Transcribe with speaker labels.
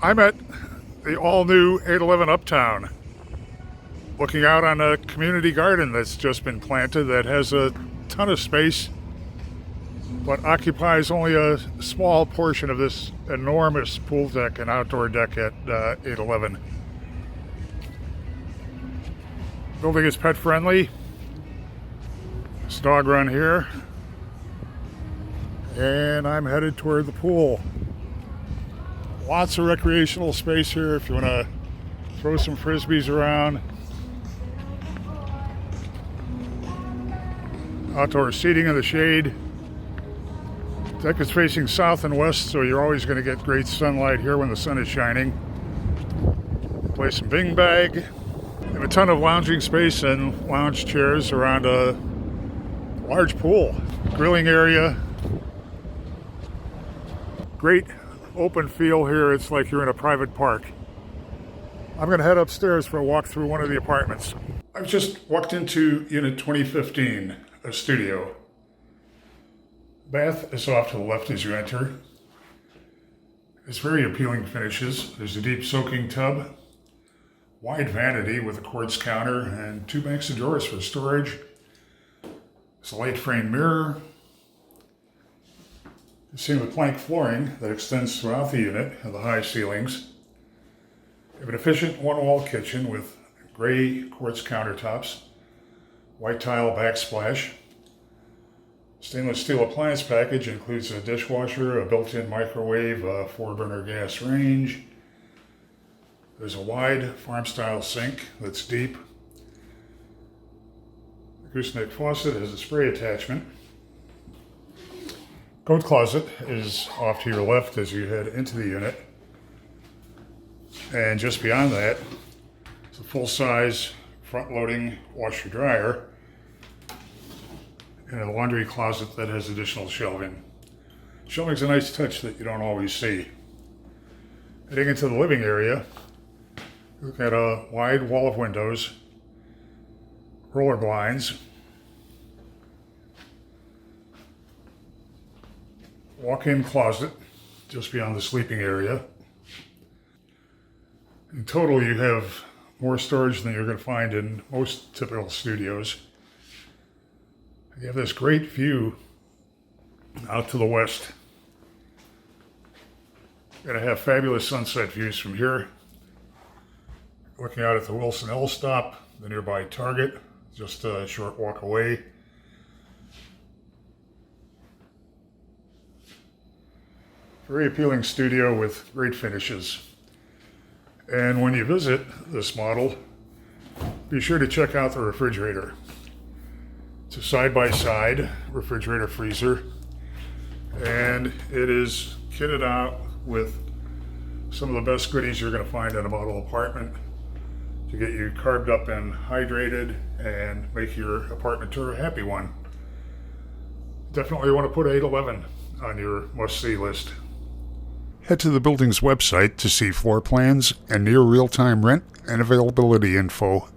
Speaker 1: I'm at the all-new 811 Uptown, looking out on a community garden that's just been planted that has a ton of space, but occupies only a small portion of this enormous pool deck and outdoor deck at 811. Building is pet friendly. It's dog run here. And I'm headed toward the pool. Lots of recreational space here if you want to throw some frisbees around. Outdoor seating in the shade. Deck is facing south and west, so you're always going to get great sunlight here when the sun is shining. Play some bing bag. You have a ton of lounging space and lounge chairs around a large pool. Grilling area. Great open feel here. It's like you're in a private park. I'm going to head upstairs for a walk through one of the apartments. I've just walked into Unit 2015, a studio. Bath is off to the left as you enter. It's very appealing finishes. There's a deep soaking tub, wide vanity with a quartz counter, and 2 banks of drawers for storage. There's a light frame mirror. You've seen the plank flooring that extends throughout the unit and the high ceilings. You have an efficient one-wall kitchen with gray quartz countertops, white tile backsplash. Stainless steel appliance package includes a dishwasher, a built-in microwave, a 4-burner gas range. There's a wide farm-style sink that's deep. The gooseneck faucet has a spray attachment. Coat closet is off to your left as you head into the unit. And just beyond that, it's a full-size front-loading washer-dryer and a laundry closet that has additional shelving. Shelving's a nice touch that you don't always see. Heading into the living area, look at a wide wall of windows, roller blinds, walk-in closet just beyond the sleeping area. In total, you have more storage than you're going to find in most typical studios. You have this great view out to the west. You're going to have fabulous sunset views from here. Looking out at the Wilson L stop, the nearby Target, just a short walk away. Very appealing studio with great finishes. And when you visit this model, be sure to check out the refrigerator. It's a side-by-side refrigerator freezer, and it is kitted out with some of the best goodies you're going to find in a model apartment to get you carved up and hydrated and make your apartment tour a happy one. Definitely want to put 811 on your must-see list. Head to the building's website to see floor plans and near real-time rent and availability info.